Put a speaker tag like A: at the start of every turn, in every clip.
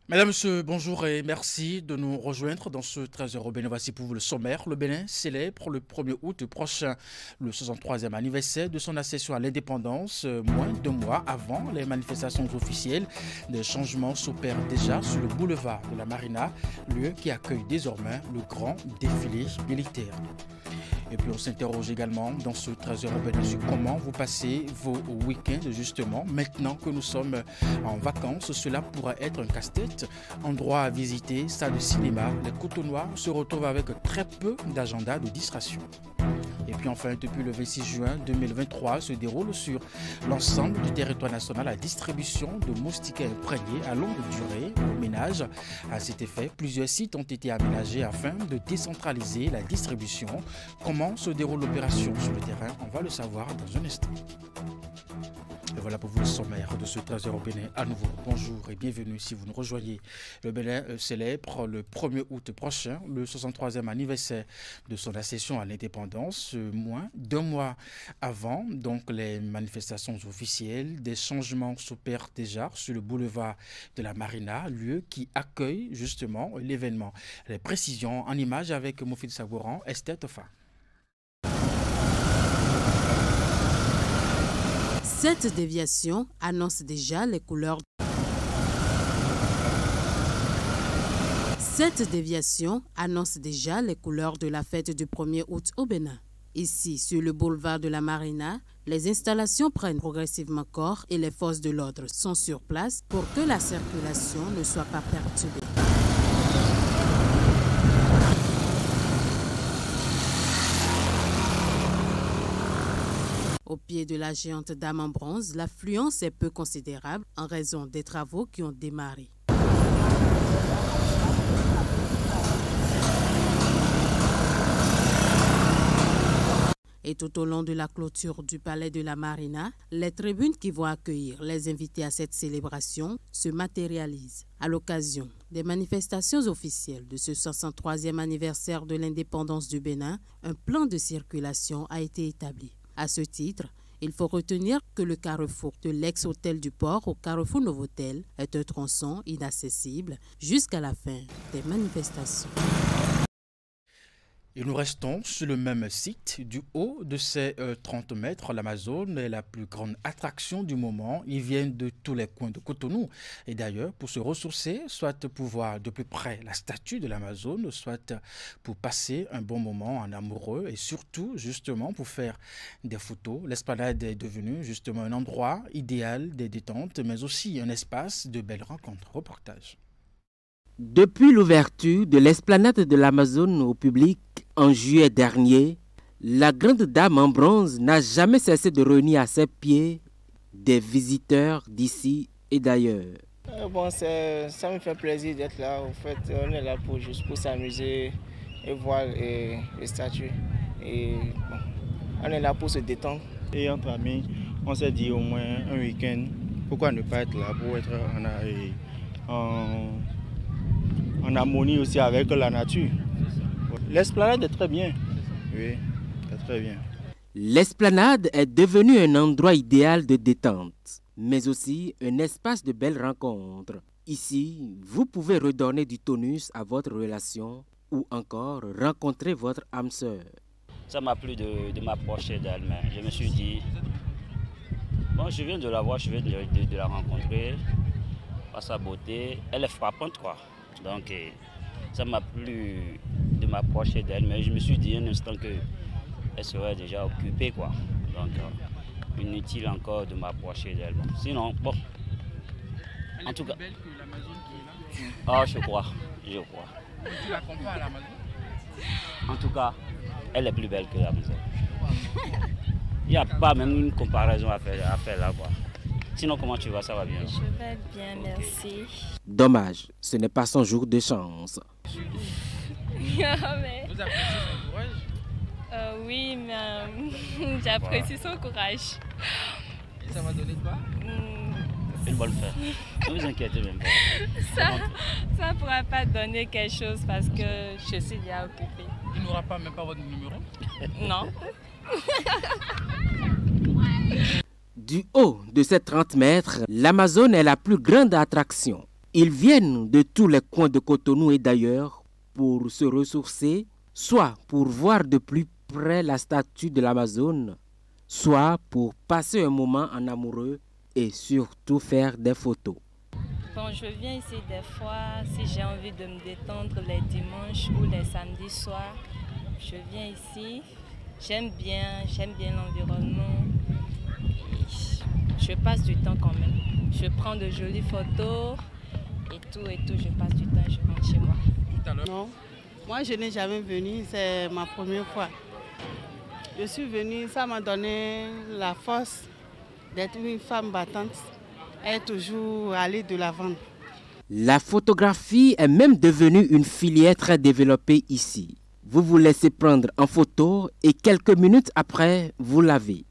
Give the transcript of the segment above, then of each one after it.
A: Mesdames, Messieurs, bonjour et merci de nous rejoindre dans ce 13h au Bénin. Voici pour vous le sommaire. Le Bénin célèbre le 1er août prochain le 63e anniversaire de son accession à l'indépendance. Moins de mois avant les manifestations officielles, des changements s'opèrent déjà sur le boulevard de la Marina, lieu qui accueille désormais le grand défilé militaire. Et puis on s'interroge également dans ce 13h au Bénin sur comment vous passez vos week-ends justement. Maintenant que nous sommes en vacances, cela pourrait être un casse-tête. Endroit à visiter, salle de cinéma, les Cotonois se retrouvent avec très peu d'agenda de distraction. Et puis enfin, depuis le 26 juin 2023, se déroule sur l'ensemble du territoire national la distribution de moustiquaires imprégnés à longue durée au ménage. À cet effet, plusieurs sites ont été aménagés afin de décentraliser la distribution. Comment se déroule l'opération sur le terrain? On va le savoir dans un instant. Et voilà pour vous le sommaire de ce 13h au Bénin. À nouveau, bonjour et bienvenue si vous nous rejoignez. Le Bénin célèbre le 1er août prochain le 63e anniversaire de son accession à l'indépendance. Moins d'un mois avant donc les manifestations officielles, des changements s'opèrent déjà sur le boulevard de la Marina, lieu qui accueille justement l'événement. Les précisions en images avec Mofid Sagouran, Esther Tofa.
B: Cette déviation annonce déjà les couleurs. Cette déviation annonce déjà les couleurs de la fête du 1er août au Bénin. Ici, sur le boulevard de la Marina, les installations prennent progressivement corps et les forces de l'ordre sont sur place pour que la circulation ne soit pas perturbée. Au pied de la géante dame en bronze, l'affluence est peu considérable en raison des travaux qui ont démarré. Et tout au long de la clôture du palais de la Marina, les tribunes qui vont accueillir les invités à cette célébration se matérialisent. À l'occasion des manifestations officielles de ce 63e anniversaire de l'indépendance du Bénin, un plan de circulation a été établi. À ce titre, il faut retenir que le carrefour de l'ex-hôtel du port au carrefour Novotel est un tronçon inaccessible jusqu'à la fin des manifestations.
A: Et nous restons sur le même site. Du haut de ces 30 mètres, l'Amazone est la plus grande attraction du moment. Ils viennent de tous les coins de Cotonou. Et d'ailleurs, pour se ressourcer, soit pour voir de plus près la statue de l'Amazone, soit pour passer un bon moment en amoureux et surtout, justement, pour faire des photos. L'esplanade est devenue justement un endroit idéal des détentes, mais aussi un espace de belles rencontres. Reportage.
C: Depuis l'ouverture de l'esplanade de l'Amazone au public en juillet dernier, la grande dame en bronze n'a jamais cessé de réunir à ses pieds des visiteurs d'ici et d'ailleurs.
D: Ça me fait plaisir d'être là. En fait, on est là juste pour s'amuser et voir les statues. Et bon, on est là pour se détendre.
E: Et entre amis, on s'est dit au moins un week-end, pourquoi ne pas être là pour être en harmonie aussi avec la nature. L'esplanade est très bien. Oui, c'est très bien.
C: L'esplanade est devenue un endroit idéal de détente, mais aussi un espace de belles rencontres. Ici, vous pouvez redonner du tonus à votre relation ou encore rencontrer votre âme sœur.
F: Ça m'a plu de m'approcher d'elle, mais je me suis dit, bon, je viens de la voir, je viens de la rencontrer, par sa beauté, elle est frappante quoi. Donc ça m'a plu de m'approcher d'elle, mais je me suis dit un instant qu'elle serait déjà occupée quoi. Donc inutile encore de m'approcher d'elle. Bon. Sinon, bon.
A: Elle
F: en
A: est
F: tout
A: plus
F: cas,
A: belle que l'Amazone qui est là.
F: Ah, je crois.
A: Tu la compares à l'Amazone?
F: En tout cas, elle est plus belle que l'Amazone. Il n'y a pas même une comparaison à faire là quoi. Sinon, comment tu vas? Ça va bien?
G: Je vais bien, merci.
C: Dommage, ce n'est pas son jour de chance.
G: Mais...
A: Vous appréciez son courage?
G: Oui, mais j'apprécie son courage.
A: Et ça m'a donné quoi?
F: Une bonne fête. Ne vous inquiétez même pas.
G: Ça ne pourra pas donner quelque chose parce que je suis déjà occupée.
A: Il n'aura pas même pas votre numéro?
G: Non.
C: Du haut de ces 30 mètres, l'Amazone est la plus grande attraction. Ils viennent de tous les coins de Cotonou et d'ailleurs pour se ressourcer, soit pour voir de plus près la statue de l'Amazone, soit pour passer un moment en amoureux et surtout faire des photos.
G: Bon, je viens ici des fois, si j'ai envie de me détendre les dimanches ou les samedis soirs, je viens ici. J'aime bien l'environnement. Je passe du temps quand même. Je prends de jolies photos et tout, je passe du temps et je rentre chez moi.
H: Non, moi je n'ai jamais venu, c'est ma première fois. Je suis venue, ça m'a donné la force d'être une femme battante et toujours aller de l'avant.
C: La photographie est même devenue une filière très développée ici. Vous vous laissez prendre en photo et quelques minutes après, vous l'avez.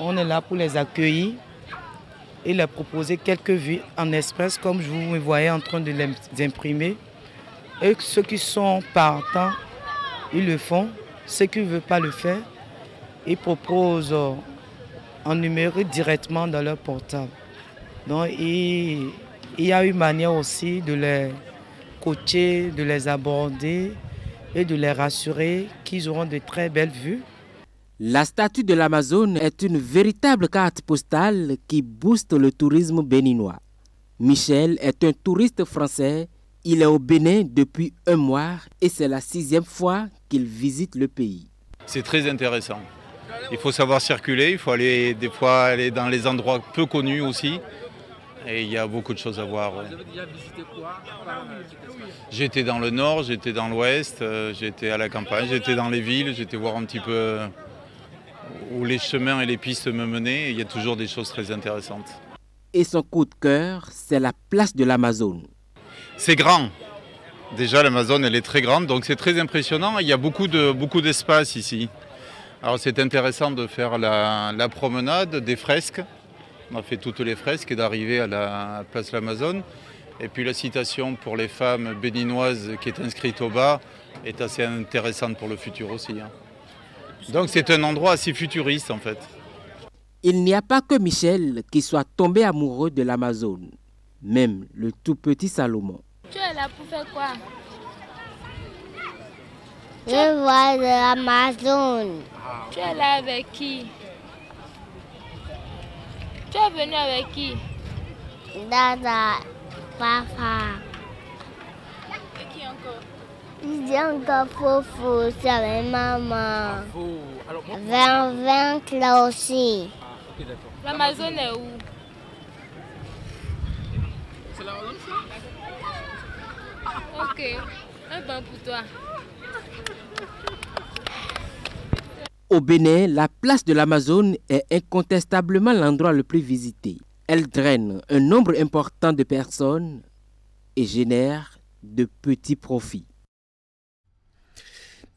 I: On est là pour les accueillir et leur proposer quelques vues en express comme vous me voyez en train de les imprimer. Et ceux qui sont partants, ils le font. Ceux qui ne veulent pas le faire, ils proposent en numérique directement dans leur portable. Donc il y a une manière aussi de les coacher, de les aborder et de les rassurer qu'ils auront de très belles vues.
C: La statue de l'Amazone est une véritable carte postale qui booste le tourisme béninois. Michel est un touriste français. Il est au Bénin depuis un mois et c'est la 6e fois qu'il visite le pays.
E: C'est très intéressant. Il faut savoir circuler, il faut des fois aller dans les endroits peu connus aussi. Et il y a beaucoup de choses à voir. Ouais. Vous avez déjà visité quoi? J'étais dans le nord, j'étais dans l'ouest, j'étais à la campagne, j'étais dans les villes, j'étais voir un petit peu où les chemins et les pistes me menaient. Et il y a toujours des choses très intéressantes.
C: Et son coup de cœur, c'est la place de l'Amazone.
E: C'est grand. Déjà, l'Amazone, elle est très grande, donc c'est très impressionnant. Il y a beaucoup d'espace ici. Alors c'est intéressant de faire la promenade, des fresques. On a fait toutes les fresques et d'arriver à la place de l'Amazone. Et puis la citation pour les femmes béninoises qui est inscrite au bas est assez intéressante pour le futur aussi. Donc c'est un endroit assez futuriste en fait.
C: Il n'y a pas que Michel qui soit tombé amoureux de l'Amazone, même le tout petit Salomon.
J: Tu es là pour faire quoi?
K: Je vois de l'Amazone.
J: Tu es là avec qui? Tu es venu avec qui?
K: Dada, papa.
J: Et qui encore?
K: Il dit encore Fofo, c'est avec maman. Vingt là aussi.
J: Okay, l'Amazone est où?
G: C'est la même chose?
J: Ok, un bon pour toi.
C: Au Bénin, la place de l'Amazone est incontestablement l'endroit le plus visité. Elle draine un nombre important de personnes et génère de petits profits.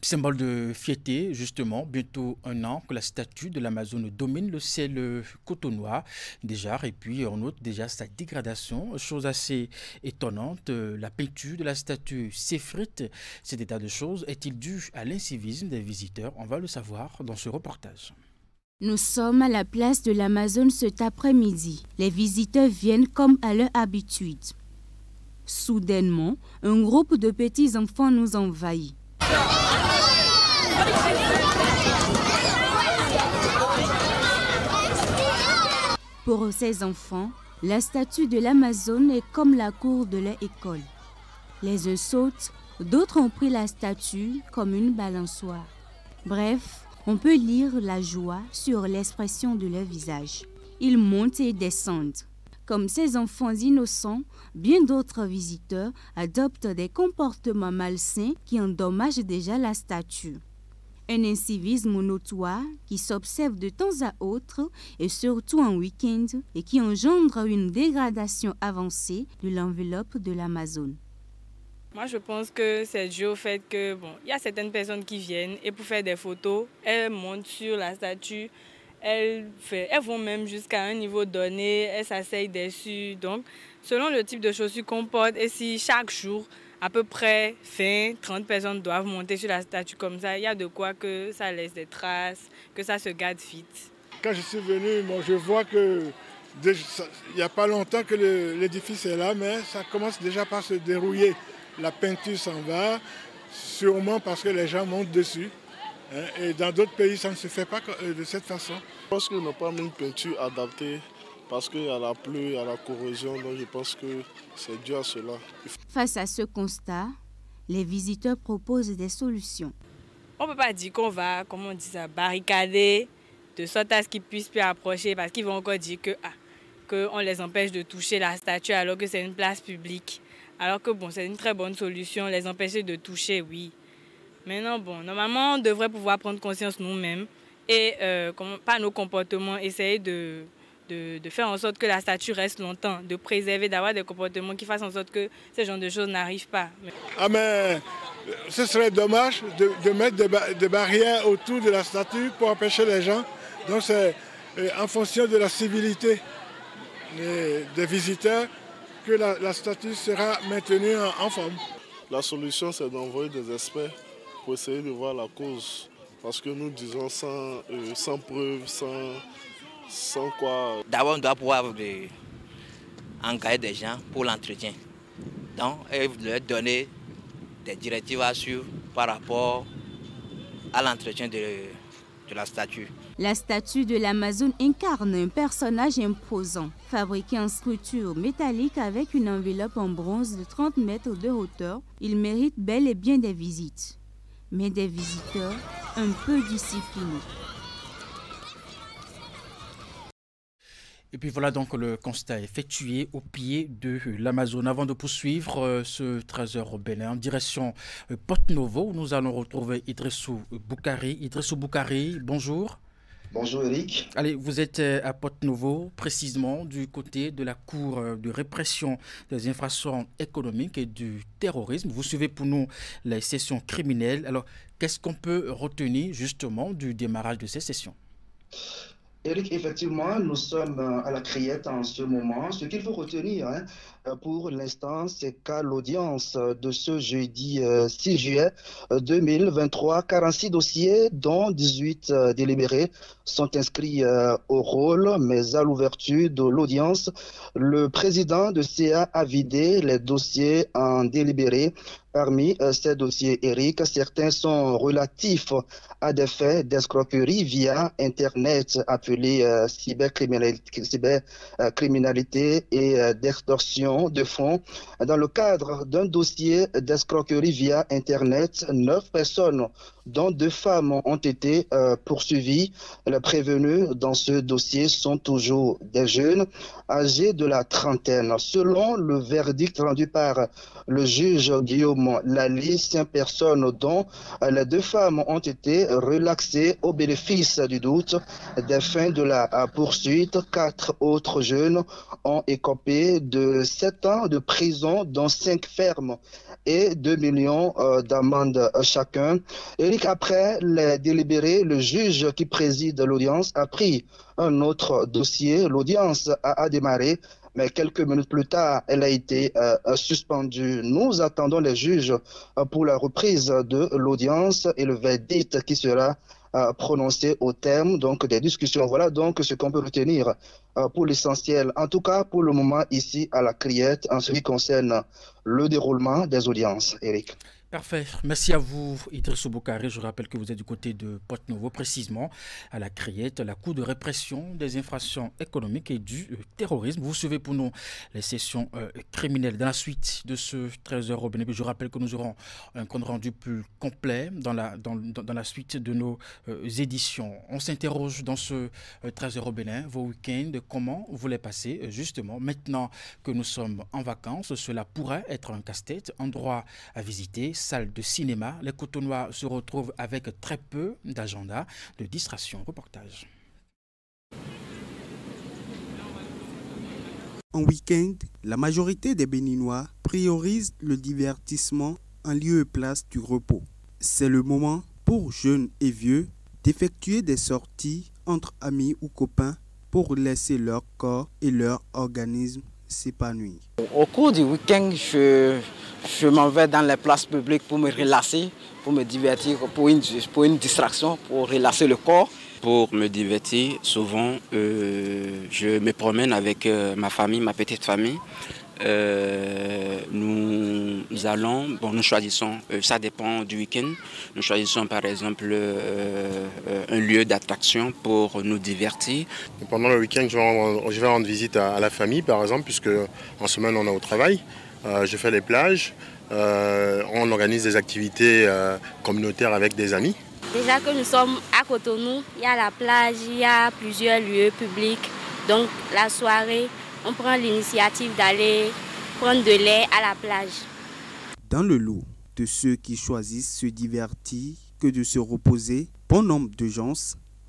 A: Symbole de fierté, justement, bientôt un an que la statue de l'Amazone domine le ciel cotonois déjà, et puis on note déjà sa dégradation, chose assez étonnante. La peinture de la statue s'effrite. Cet état de choses est-il dû à l'incivisme des visiteurs? On va le savoir dans ce reportage.
B: Nous sommes à la place de l'Amazone cet après-midi. Les visiteurs viennent comme à leur habitude. Soudainement, un groupe de petits enfants nous envahit. Pour ces enfants, la statue de l'Amazone est comme la cour de leur école. Les uns sautent, d'autres ont pris la statue comme une balançoire. Bref, on peut lire la joie sur l'expression de leur visage. Ils montent et descendent. Comme ces enfants innocents, bien d'autres visiteurs adoptent des comportements malsains qui endommagent déjà la statue. Un incivisme notoire qui s'observe de temps à autre et surtout en week-end et qui engendre une dégradation avancée de l'enveloppe de l'Amazone.
G: Moi, je pense que c'est dû au fait que, y a certaines personnes qui viennent et pour faire des photos, elles montent sur la statue, elles vont même jusqu'à un niveau donné, elles s'asseyent dessus. Donc, selon le type de chaussures qu'on porte, et si chaque jour, à peu près 20-30 personnes doivent monter sur la statue comme ça, il y a de quoi que ça laisse des traces, que ça se garde vite.
L: Quand je suis venu, je vois que il n'y a pas longtemps que l'édifice est là, mais ça commence déjà par se dérouiller. La peinture s'en va, sûrement parce que les gens montent dessus. Et dans d'autres pays, ça ne se fait pas de cette façon.
M: Je pense qu'ils n'ont pas mis une peinture adaptée parce qu'il y a la pluie, il y a la corrosion, donc je pense que c'est dû à cela.
N: Face à ce constat, les visiteurs proposent des solutions.
G: On ne peut pas dire qu'on va, comment on dit ça, barricader, de sorte à ce qu'ils puissent plus approcher, parce qu'ils vont encore dire qu'on les empêche de toucher la statue alors que c'est une place publique. Alors que bon, c'est une très bonne solution, les empêcher de toucher, oui. Maintenant, bon, normalement, on devrait pouvoir prendre conscience nous-mêmes et par nos comportements, essayer de faire en sorte que la statue reste longtemps, de préserver, d'avoir des comportements qui fassent en sorte que ce genre de choses n'arrivent pas.
L: Ah mais ce serait dommage de mettre des barrières autour de la statue pour empêcher les gens. Donc c'est en fonction de la civilité des visiteurs que la statue sera maintenue en forme.
M: La solution, c'est d'envoyer des experts pour essayer de voir la cause. Parce que nous disons sans preuve, sans quoi.
O: D'abord, on doit pouvoir engager des gens pour l'entretien. Donc, et leur donner des directives à suivre par rapport à l'entretien de la statue.
N: La statue de l'Amazone incarne un personnage imposant, fabriqué en structure métallique avec une enveloppe en bronze de 30 mètres de hauteur. Il mérite bel et bien des visites, mais des visiteurs un peu disciplinés.
A: Et puis voilà donc le constat effectué au pied de l'Amazone. Avant de poursuivre ce 13h au Bénin, en direction Porto-Novo, où nous allons retrouver Idrissou Boukari. Idrissou Boukari, bonjour.
P: Bonjour Eric.
A: Allez, vous êtes à Porto-Novo, précisément du côté de la Cour de répression des infractions économiques et du terrorisme. Vous suivez pour nous les sessions criminelles. Alors, qu'est-ce qu'on peut retenir justement du démarrage de ces sessions ?
P: Eric, effectivement, nous sommes à la Criette en ce moment. Ce qu'il faut retenir pour l'instant, c'est qu'à l'audience de ce jeudi 6 juillet 2023, 46 dossiers, dont 18 délibérés, sont inscrits au rôle, mais à l'ouverture de l'audience, le président de CA a vidé les dossiers en délibéré. Parmi ces dossiers, Eric, certains sont relatifs à des faits d'escroquerie via Internet appelés cybercriminalité et d'extorsion de fonds. Dans le cadre d'un dossier d'escroquerie via Internet, 9 personnes, dont 2 femmes, ont été poursuivies. Les prévenus dans ce dossier sont toujours des jeunes âgés de la trentaine. Selon le verdict rendu par le juge Guillaume Lali, 5 personnes, dont les 2 femmes, ont été relaxées au bénéfice du doute des fins de la poursuite. 4 autres jeunes ont écopé de 7 ans de prison, dont 5 fermes et 2 millions d'amendes chacun. Eric, après les délibérés, le juge qui préside l'audience a pris un autre dossier. L'audience a démarré, mais quelques minutes plus tard, elle a été suspendue. Nous attendons les juges pour la reprise de l'audience et le verdict qui sera prononcé au terme donc des discussions. Voilà donc ce qu'on peut retenir pour l'essentiel, en tout cas pour le moment ici à la Criette, en ce qui concerne le déroulement des audiences. Eric.
A: Parfait. Merci à vous, Idrissou Boukari. Je rappelle que vous êtes du côté de Porto-Novo, précisément à la Criette, la Cour de répression des infractions économiques et du terrorisme. Vous suivez pour nous les sessions criminelles. Dans la suite de ce 13h au Bénin, je rappelle que nous aurons un compte rendu plus complet dans la suite de nos éditions. On s'interroge dans ce 13h au Bénin, vos week-ends, comment vous les passez justement. Maintenant que nous sommes en vacances, cela pourrait être un casse-tête, endroit à visiter, salle de cinéma. Les Cotonois se retrouvent avec très peu d'agenda de distraction. Reportage.
Q: En week-end, la majorité des Béninois priorisent le divertissement en lieu et place du repos. C'est le moment pour jeunes et vieux d'effectuer des sorties entre amis ou copains pour laisser leur corps et leur organisme s'épanouir.
R: Au cours du week-end, je m'en vais dans les places publiques pour me relaxer, pour me divertir, pour une distraction, pour relaxer le corps. Pour me divertir, souvent, je me promène avec ma famille, ma petite famille. Nous choisissons, ça dépend du week-end, nous choisissons par exemple un lieu d'attraction pour nous divertir.
S: Et pendant le week-end, je vais rendre visite à la famille par exemple, puisque en semaine on est au travail. Je fais les plages, on organise des activités communautaires avec des amis.
T: Déjà que nous sommes à Cotonou, il y a la plage, il y a plusieurs lieux publics. Donc la soirée, on prend l'initiative d'aller prendre de l'air à la plage.
Q: Dans le lot de ceux qui choisissent se divertir que de se reposer, bon nombre de gens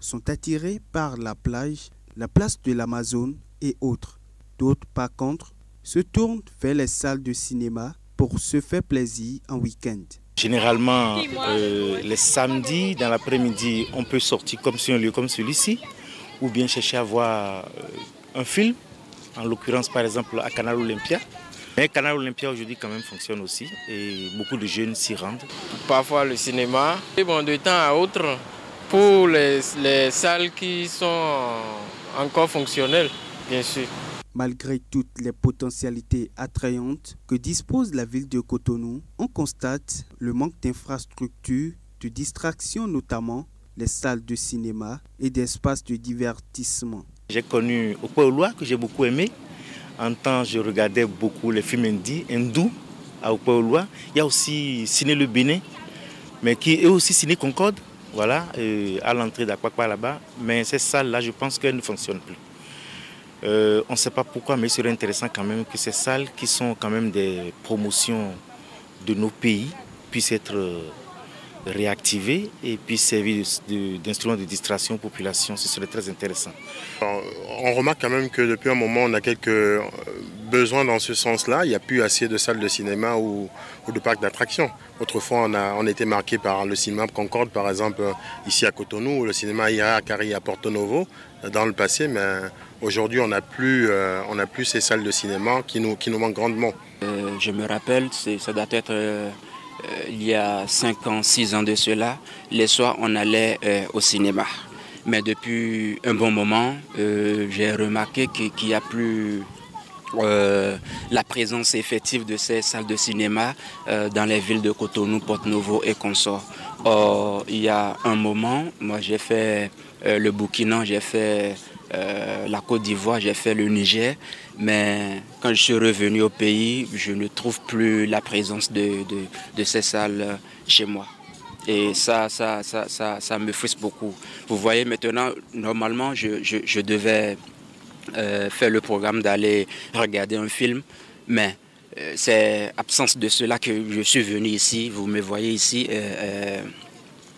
Q: sont attirés par la plage, la place de l'Amazone et autres. D'autres, par contre, se tournent vers les salles de cinéma pour se faire plaisir en week-end.
U: Généralement, les samedis, dans l'après-midi, on peut sortir comme sur un lieu comme celui-ci, ou bien chercher à voir un film, en l'occurrence par exemple à Canal Olympia. Mais Canal Olympia aujourd'hui quand même fonctionne aussi et beaucoup de jeunes s'y rendent.
V: Parfois le cinéma, et bon, de temps à autre, pour les salles qui sont encore fonctionnelles, bien sûr.
Q: Malgré toutes les potentialités attrayantes que dispose la ville de Cotonou, on constate le manque d'infrastructures, de distractions notamment, les salles de cinéma et d'espaces de divertissement.
U: J'ai connu Okwe-Olua que j'ai beaucoup aimé. En temps, je regardais beaucoup les films hindous à Okwe-Olua. Il y a aussi Ciné Le Bénin, mais qui est aussi Ciné Concorde, voilà, à l'entrée d'Akwakwa là-bas. Mais ces salles-là, je pense qu'elles ne fonctionnent plus. On ne sait pas pourquoi, mais il serait intéressant quand même que ces salles qui sont quand même des promotions de nos pays puissent être réactivées et puissent servir d'instruments de distraction aux populations. Ce serait très intéressant.
S: On remarque quand même que depuis un moment, on a quelques besoins dans ce sens-là. Il n'y a plus assez de salles de cinéma ou de parcs d'attractions. Autrefois, on était marqué par le cinéma Concorde, par exemple, ici à Cotonou, ou le cinéma Ira Akari à Porto Novo, dans le passé, mais aujourd'hui, on n'a plus ces salles de cinéma qui nous manquent grandement.
R: Je me rappelle, ça doit être il y a 5 ans, 6 ans de cela, les soirs, on allait au cinéma. Mais depuis un bon moment, j'ai remarqué qu'il n'y a plus la présence effective de ces salles de cinéma dans les villes de Cotonou, Porto Novo et consorts. Or, il y a un moment, moi j'ai fait le Burkina, j'ai fait la Côte d'Ivoire, j'ai fait le Niger, mais quand je suis revenu au pays, je ne trouve plus la présence de ces salles chez moi. Et ça me frustre beaucoup. Vous voyez, maintenant, normalement, je devais faire le programme d'aller regarder un film, mais c'est absence de cela que je suis venu ici. Vous me voyez ici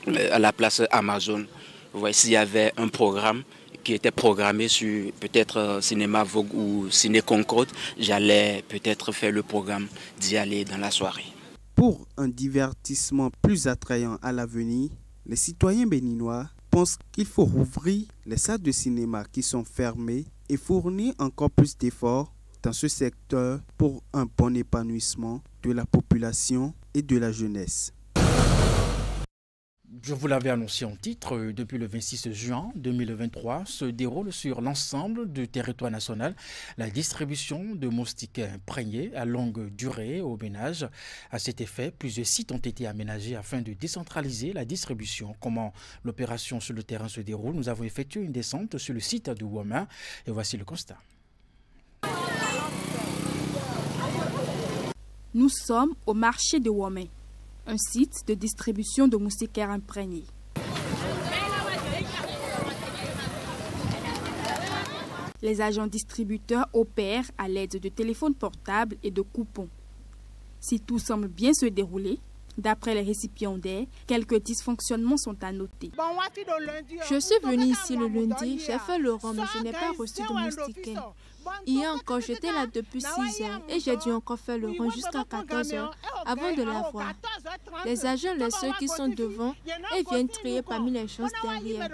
R: à la place Amazone. Vous voyez, s'il y avait un programme qui était programmé sur peut-être Cinéma Vogue ou Ciné Concorde, j'allais peut-être faire le programme d'y aller dans la soirée.
Q: Pour un divertissement plus attrayant à l'avenir, les citoyens béninois pensent qu'il faut rouvrir les salles de cinéma qui sont fermées et fournir encore plus d'efforts dans ce secteur pour un bon épanouissement de la population et de la jeunesse.
A: Je vous l'avais annoncé en titre, depuis le 26 juin 2023 se déroule sur l'ensemble du territoire national la distribution de moustiquaires imprégnés à longue durée au ménage. À cet effet, plusieurs sites ont été aménagés afin de décentraliser la distribution. Comment l'opération sur le terrain se déroule? Nous avons effectué une descente sur le site de Woma et voici le constat.
W: Nous sommes au marché de Woma, un site de distribution de moustiquaires imprégnés. Les agents distributeurs opèrent à l'aide de téléphones portables et de coupons. Si tout semble bien se dérouler, d'après les récipiendaires, quelques dysfonctionnements sont à noter.
X: Je suis venue ici le lundi, j'ai fait le rang, mais je n'ai pas reçu de moustiquaires. Hier encore, j'étais là depuis 6 heures et j'ai dû encore faire le rang jusqu'à 14 heures avant de l'avoir. Les agents laissent ceux qui sont devant et viennent trier parmi les choses derrière.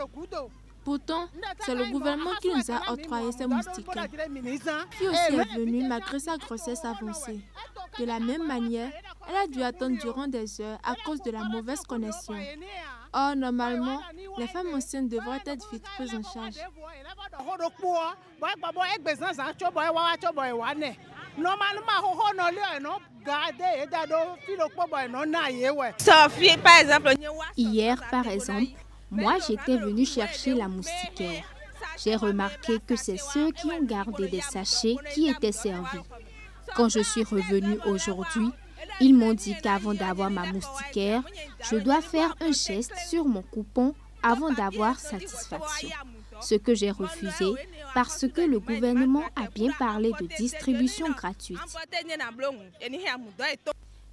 X: Pourtant, c'est le gouvernement qui nous a octroyé ces moustiquaires. Qui aussi est venue malgré sa grossesse avancée. De la même manière, elle a dû attendre durant des heures à cause de la mauvaise connexion. Or, normalement, les femmes enceintes devraient être vite prises en charge.
N: Hier, par exemple, moi j'étais venue chercher la moustiquaire. J'ai remarqué que c'est ceux qui ont gardé des sachets qui étaient servis. Quand je suis revenue aujourd'hui, ils m'ont dit qu'avant d'avoir ma moustiquaire, je dois faire un geste sur mon coupon avant d'avoir satisfaction. Ce que j'ai refusé parce que le gouvernement a bien parlé de distribution gratuite.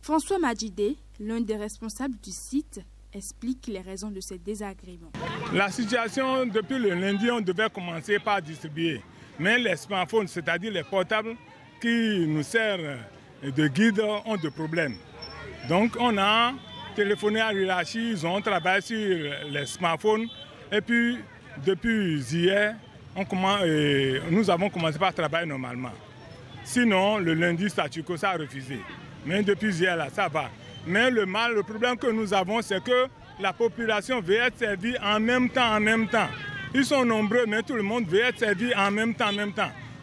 W: François Madjidé, l'un des responsables du site, explique les raisons de ces désagréments.
D: La situation, depuis le lundi, on devait commencer par distribuer. Mais les smartphones, c'est-à-dire les portables qui nous servent de guide, ont des problèmes. Donc on a téléphoné à l'hierarchie, ils ont travaillé sur les smartphones. Et puis, depuis hier, nous avons commencé par travailler normalement. Sinon, le lundi, Statuco, ça a refusé. Mais depuis hier, là, ça va. Mais le problème que nous avons, c'est que la population veut être servie en même temps. Ils sont nombreux, mais tout le monde veut être servi en même temps.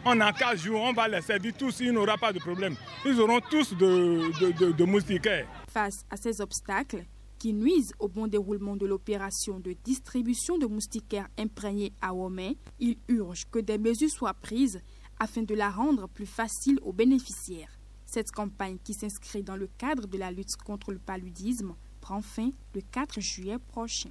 D: On a 4 jours, on va les servir tous, il n'y aura pas de problème. Ils auront tous de moustiquaires.
W: Face à ces obstacles qui nuisent au bon déroulement de l'opération de distribution de moustiquaires imprégnés à Womé, il urge que des mesures soient prises afin de la rendre plus facile aux bénéficiaires. Cette campagne, qui s'inscrit dans le cadre de la lutte contre le paludisme, prend fin le 4 juillet prochain.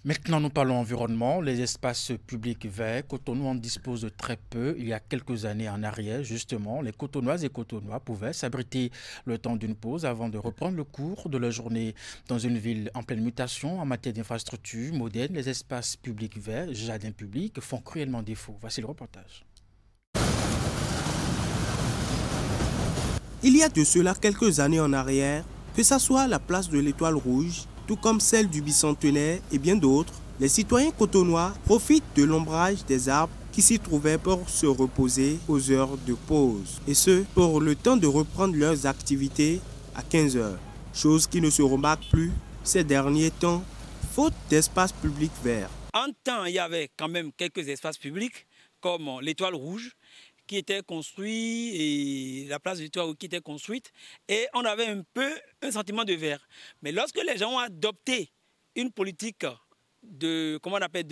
A: Maintenant, nous parlons environnement. Les espaces publics verts, Cotonou en dispose de très peu. Il y a quelques années en arrière, justement, les Cotonoises et Cotonois pouvaient s'abriter le temps d'une pause avant de reprendre le cours de leur journée. Dans une ville en pleine mutation en matière d'infrastructures modernes, les espaces publics verts, jardins publics, font cruellement défaut. Voici le reportage.
Q: Il y a de cela quelques années en arrière, que ce soit la place de l'Étoile Rouge, tout comme celle du Bicentenaire et bien d'autres, les citoyens cotonois profitent de l'ombrage des arbres qui s'y trouvaient pour se reposer aux heures de pause. Et ce, pour le temps de reprendre leurs activités à 15 heures. Chose qui ne se remarque plus ces derniers temps, faute d'espaces publics verts.
F: En temps, il y avait quand même quelques espaces publics, comme l'Étoile Rouge, qui était construit et la place de l'Étoile qui était construite, et on avait un peu un sentiment de vert. Mais lorsque les gens ont adopté une politique de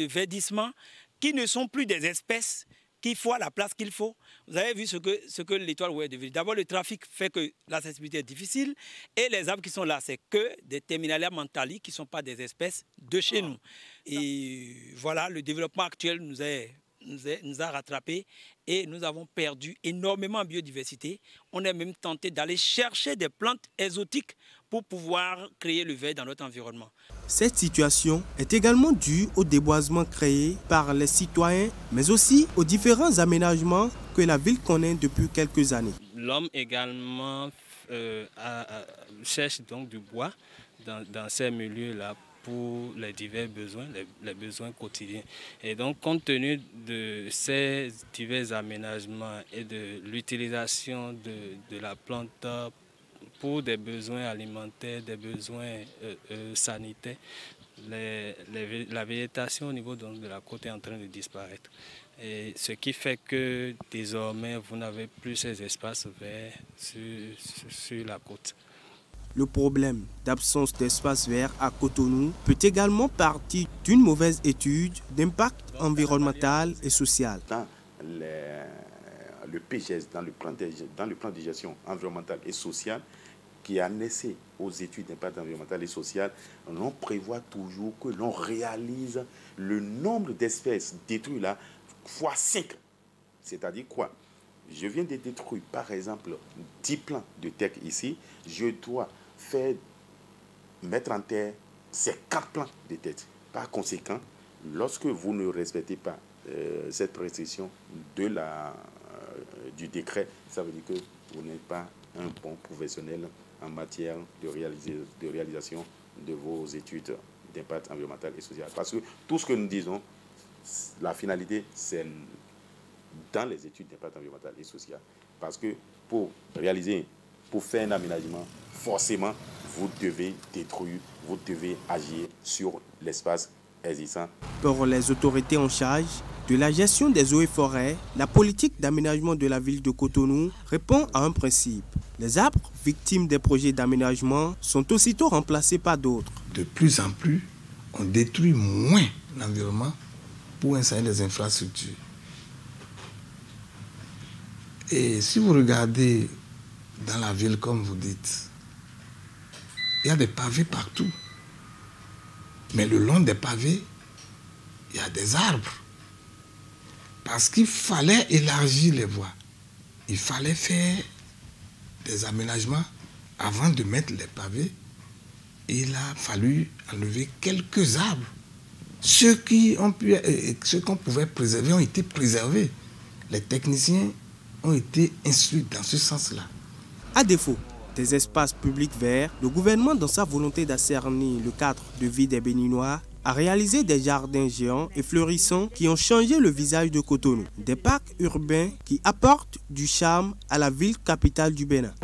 F: verdissement, qui ne sont plus des espèces qu'il faut à la place qu'il faut, vous avez vu ce que l'Étoile Rouge est devenu. D'abord, le trafic fait que l'accessibilité est difficile, et les arbres qui sont là, c'est que des Terminalia mentali qui ne sont pas des espèces de chez nous. Et voilà, le développement actuel nous a rattrapés et nous avons perdu énormément en biodiversité. On est même tenté d'aller chercher des plantes exotiques pour pouvoir créer le vert dans notre environnement.
Q: Cette situation est également due au déboisement créé par les citoyens, mais aussi aux différents aménagements que la ville connaît depuis quelques années.
V: L'homme également cherche donc du bois dans ces milieux-là pour les divers besoins, les besoins quotidiens. Et donc, compte tenu de ces divers aménagements et de l'utilisation de la plante pour des besoins alimentaires, des besoins sanitaires, la végétation au niveau donc, de la côte est en train de disparaître. Et ce qui fait que désormais, vous n'avez plus ces espaces verts sur la côte.
Q: Le problème d'absence d'espace vert à Cotonou peut également partir d'une mauvaise étude d'impact environnemental et social.
H: Dans le PGS, dans le plan de gestion environnementale et sociale, qui a naissé aux études d'impact environnemental et social, on prévoit toujours que l'on réalise le nombre d'espèces détruites là fois 5. C'est-à-dire quoi? Je viens de détruire, par exemple, 10 plants de teck ici, je dois mettre en terre ces 4 plants de tête. Par conséquent, lorsque vous ne respectez pas cette prescription du décret, ça veut dire que vous n'êtes pas un bon professionnel en matière de réalisation de vos études d'impact environnemental et social. Parce que tout ce que nous disons, la finalité, c'est dans les études d'impact environnemental et social. Parce que pour pour faire un aménagement, forcément, vous devez détruire, vous devez agir sur l'espace existant.
Q: Pour les autorités en charge de la gestion des eaux et forêts, la politique d'aménagement de la ville de Cotonou répond à un principe. Les arbres victimes des projets d'aménagement sont aussitôt remplacés par d'autres.
E: De plus en plus, on détruit moins l'environnement pour installer des infrastructures. Et si vous regardez dans la ville, comme vous dites, il y a des pavés partout. Mais le long des pavés, il y a des arbres. Parce qu'il fallait élargir les voies. Il fallait faire des aménagements avant de mettre les pavés. Il a fallu enlever quelques arbres. Ceux qu'on pouvait préserver ont été préservés. Les techniciens ont été instruits dans ce sens-là.
Q: À défaut des espaces publics verts, le gouvernement, dans sa volonté d'assainir le cadre de vie des Béninois, a réalisé des jardins géants et fleurissants qui ont changé le visage de Cotonou. Des parcs urbains qui apportent du charme à la ville capitale du Bénin.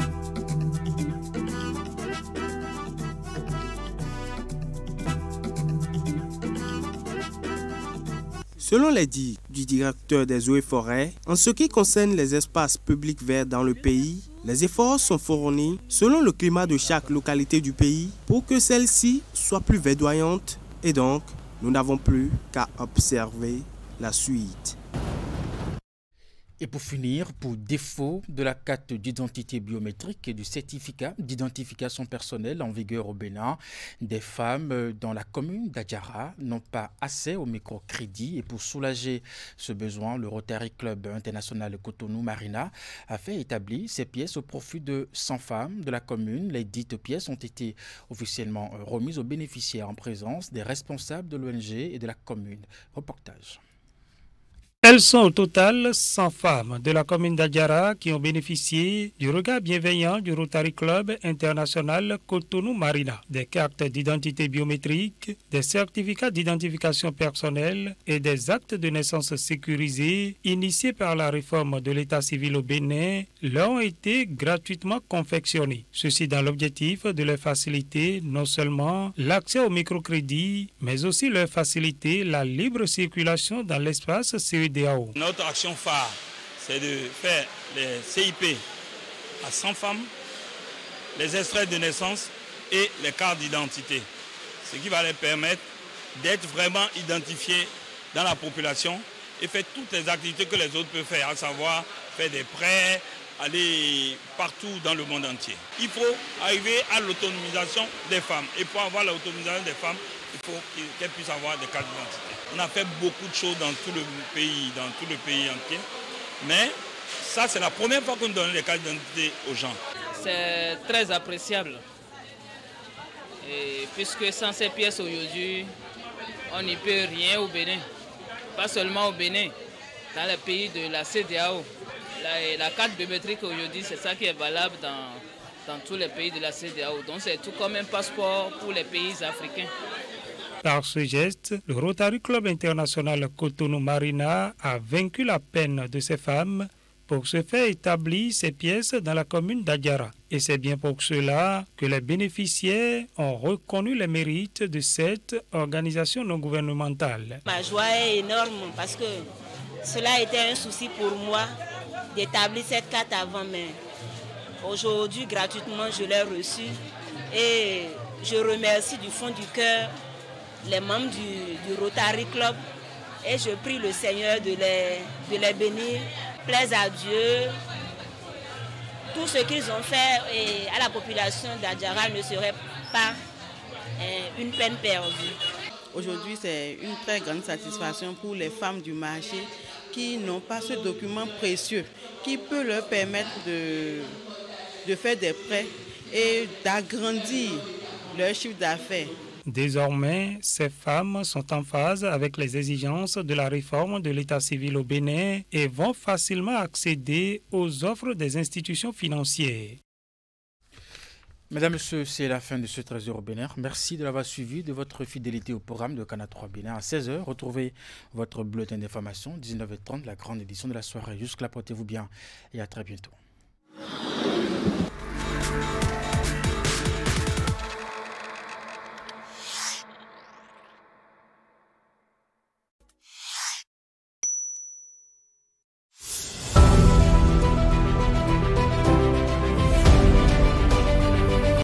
Q: Selon les dires du directeur des eaux et forêts, en ce qui concerne les espaces publics verts dans le pays, les efforts sont fournis selon le climat de chaque localité du pays pour que celle-ci soit plus verdoyante et donc nous n'avons plus qu'à observer la suite.
A: Et pour finir, pour défaut de la carte d'identité biométrique et du certificat d'identification personnelle en vigueur au Bénin, des femmes dans la commune d'Adjara n'ont pas accès au microcrédit. Et pour soulager ce besoin, le Rotary Club International Cotonou Marina a fait établir ces pièces au profit de 100 femmes de la commune. Les dites pièces ont été officiellement remises aux bénéficiaires en présence des responsables de l'ONG et de la commune. Reportage.
I: Elles sont au total 100 femmes de la commune d'Adjara qui ont bénéficié du regard bienveillant du Rotary Club International Cotonou Marina, des cartes d'identité biométrique, des certificats d'identification personnelle et des actes de naissance sécurisés initiés par la réforme de l'état civil au Bénin leur ont été gratuitement confectionnés. Ceci dans l'objectif de leur faciliter non seulement l'accès au microcrédit, mais aussi leur faciliter la libre circulation dans l'espace CEDEAO.
F: Notre action phare, c'est de faire les CIP à 100 femmes, les extraits de naissance et les cartes d'identité. Ce qui va les permettre d'être vraiment identifiés dans la population et faire toutes les activités que les autres peuvent faire, à savoir faire des prêts, aller partout dans le monde entier. Il faut arriver à l'autonomisation des femmes. Et pour avoir l'autonomisation des femmes, il faut qu'elles puissent avoir des cartes d'identité. On a fait beaucoup de choses dans tout le pays entier. Mais ça, c'est la première fois qu'on donne les cartes d'identité aux gens.
J: C'est très appréciable. Et puisque sans ces pièces aujourd'hui, on n'y peut rien au Bénin. Pas seulement au Bénin, dans les pays de la CEDEAO. La carte biométrique aujourd'hui, c'est ça qui est valable dans tous les pays de la CEDEAO. Donc c'est tout comme un passeport pour les pays africains.
I: Par ce geste, le Rotary Club International Cotonou Marina a vaincu la peine de ces femmes pour se faire établir ces pièces dans la commune d'Adjara. Et c'est bien pour cela que les bénéficiaires ont reconnu les mérites de cette organisation non gouvernementale.
K: Ma joie est énorme parce que cela était un souci pour moi d'établir cette carte avant, mais aujourd'hui, gratuitement, je l'ai reçue. Et je remercie du fond du cœur les membres du Rotary Club et je prie le Seigneur de les bénir. Plaise à Dieu. Tout ce qu'ils ont fait et à la population d'Adjara ne serait pas une peine perdue.
Y: Aujourd'hui, c'est une très grande satisfaction pour les femmes du marché qui n'ont pas ce document précieux qui peut leur permettre de faire des prêts et d'agrandir leur chiffre d'affaires.
I: Désormais, ces femmes sont en phase avec les exigences de la réforme de l'état civil au Bénin et vont facilement accéder aux offres des institutions financières.
A: Mesdames, Messieurs, c'est la fin de ce 13h au Bénin. Merci de l'avoir suivi, de votre fidélité au programme de Canal 3 Bénin. À 16h, retrouvez votre bulletin d'information, 19h30, la grande édition de la soirée. Jusque-là, portez-vous bien et à très bientôt.